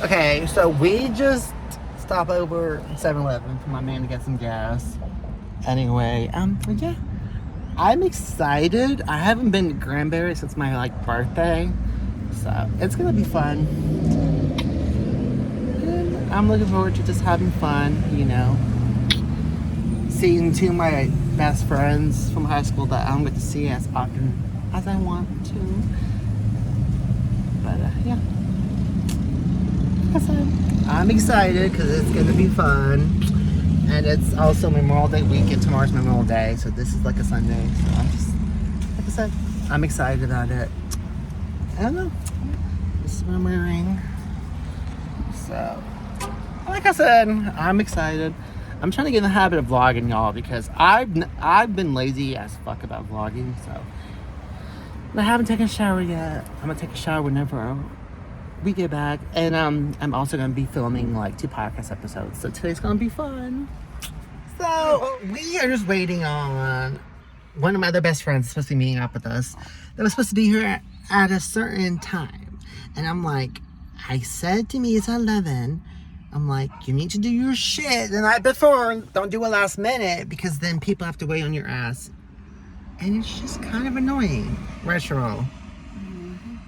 Okay, so we just stopped over 7-Eleven for my man to get some gas. Anyway, yeah. I'm excited. I haven't been to Granbury since my birthday. So it's gonna be fun. And I'm looking forward to just having fun, seeing two of my best friends from high school that I don't get to see as often as I want to. But yeah. Like I said, I'm excited because it's gonna be fun. And it's also Memorial Day weekend. Tomorrow's Memorial Day, so this is like a Sunday. So like I said, I'm excited about it. I don't know. This is what I'm wearing. So, like I said, I'm excited. I'm trying to get in the habit of vlogging, y'all, because I've been lazy as fuck about vlogging. So, I haven't taken a shower yet. I'm gonna take a shower whenever we get back, and I'm also gonna be filming 2 podcast episodes. So today's gonna be fun. So we are just waiting on one of my other best friends supposed to be meeting up with us. That was supposed to be here at a certain time, and I'm like, I said to me it's 11. I'm like, you need to do your shit the night before. Don't do it last minute because then people have to wait on your ass, and it's just kind of annoying. Retro,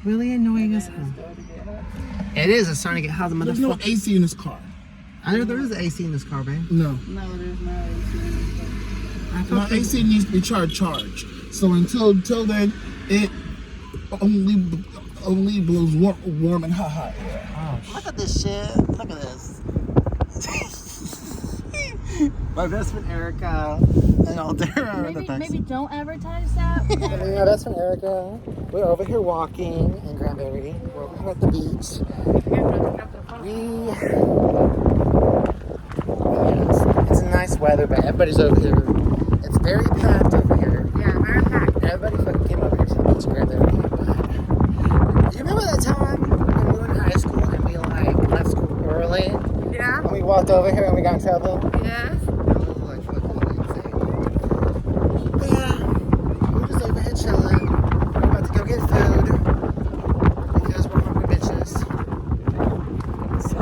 really annoying as hell. It is. It's starting to get hot. The There's no AC in this car. I know there is AC in this car, babe. No. No, there's no AC in this car. My AC needs to be charged. So until then, it only blows warm and hot air. Oh, look at this shit. Look at this. My best friend Erica and Aldera. Maybe don't advertise that. My best friend Erica. We're over here walking in Granbury. We're over here at the beach. It's a nice weather, but everybody's over here. It's very packed over here. Yeah, very packed. Everybody fucking came over here to the beach in Granbury. You remember that time when we were in high school and we left school early? Yeah. And we walked over here and we got in trouble? Yes. But yeah, we're just over here chilling. We're about to go get food because we're hungry bitches. So,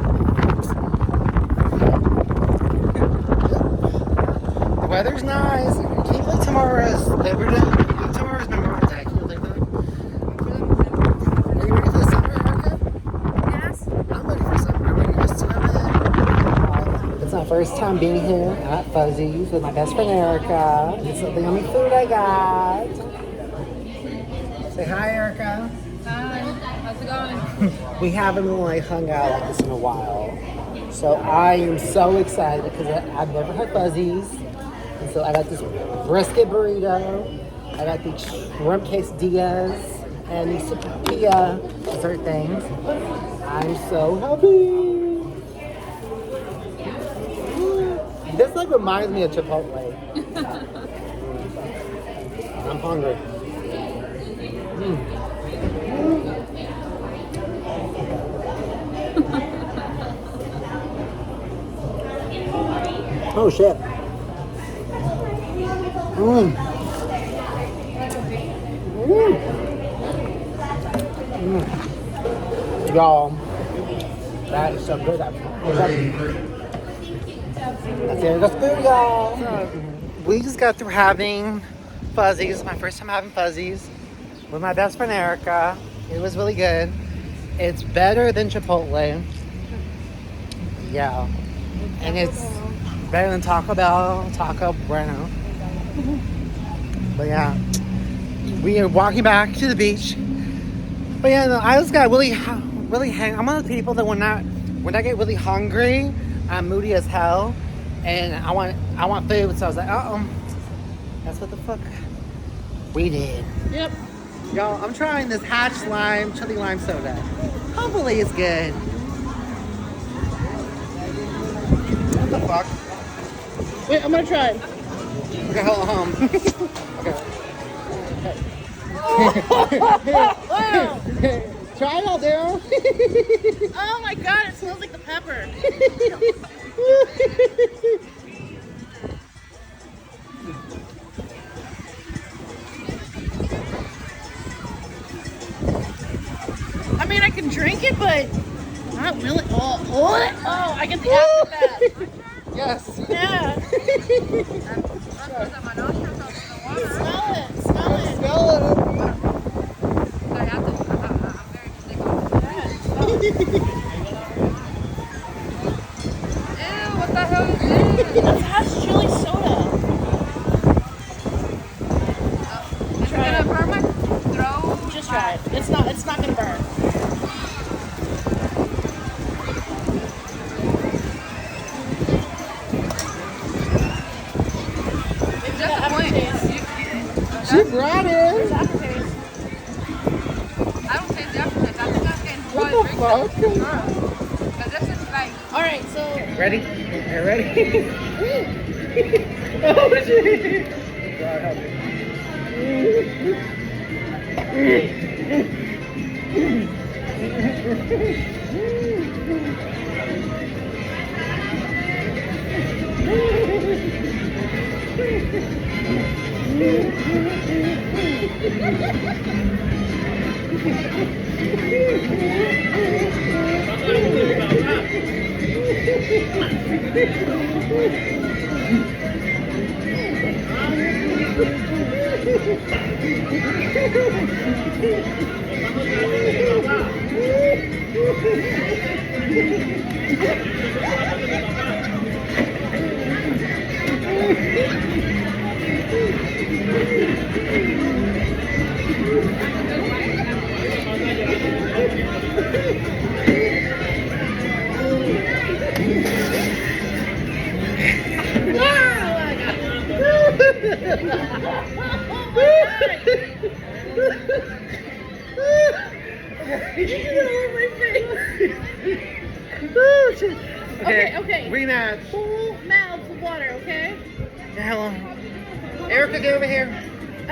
the weather's nice. Can you believe tomorrow's Labor Day? Tomorrow's Memorial Day. Can you believe that? Are you ready for the summer, Erica? Yes. I'm ready for summer. I'm ready for summer. It's my first time being here at Fuzzy's with my best friend Erica. This is the yummy food I got. Say hi, Erica. Hi. How's it going? We haven't really hung out like this in a while. So I am so excited because I've never had Fuzzy's. And so I got this brisket burrito. I got the shrimp quesadillas and the sopapilla dessert things. I'm so happy. This reminds me of Chipotle. I'm hungry. Oh shit. Y'all, that is so good. That's Erica's food, y'all. We just got through having Fuzzies. It's my first time having Fuzzies with my best friend Erica. It was really good. It's better than Chipotle. Yeah. And it's better than Taco Bell, Taco Bueno. But yeah, we are walking back to the beach. But yeah, no, I just got really I'm one of the people that when I get really hungry, I'm moody as hell, and I want food. So I was like, that's what the fuck we did. Yep. Y'all, I'm trying this Hatch Lime Chili Lime Soda. Hopefully it's good. What the fuck? Wait, I'm gonna try. Okay, hold on. Okay. Try it out, Daryl. Oh my god, it smells like the pepper. I mean, I can drink it, but not really. Oh, Oh, I get the aftermath. Yes. Yeah. Smell it. Smell it. Smell it. What the hell is this? That's hot chili soda. Try it. Burn my throat. Just try it. It's not gonna burn. She brought it. It's aftertaste. I don't taste the aftertaste. I think I'm getting What one the drink. fuck? Because this is like, All right, so Ready? You ready? Oh shit! God help Oh, shit. Okay. Rematch. Full mouth of water, okay? Hello. Erica, get over here.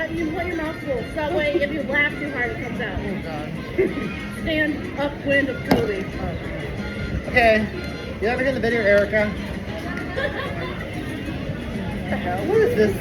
You put your mouth full, so that way if you laugh too hard, it comes out. Oh, God. Stand upwind of Kobe. Okay. You ever hear the video, Erica? What the hell? What is this?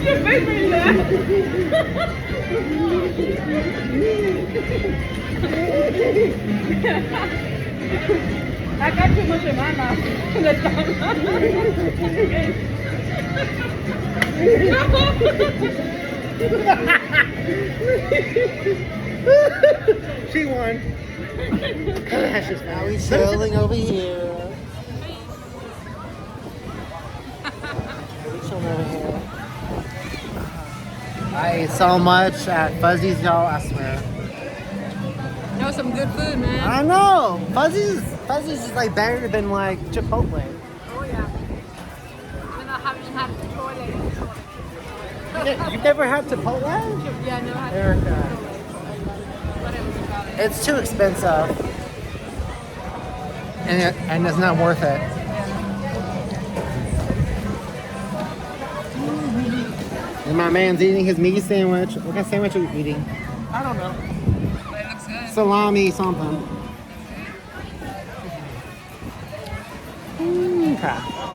You made me laugh. I got too much in my mouth. She won. That's just now we chilling over here. We chilling over here. I ate so much at Fuzzy's, y'all. I swear. that was some good food, man. I know. Fuzzy's is like better than like Chipotle. Oh, yeah. Even though I haven't had a toilet. You've never had Chipotle? Yeah, no, I haven't. Erica. Whatever you call it. It's too expensive. And it's not worth it. And my man's eating his meat sandwich. What kind of sandwich are you eating? I don't know. But it looks good. Salami something. Okay.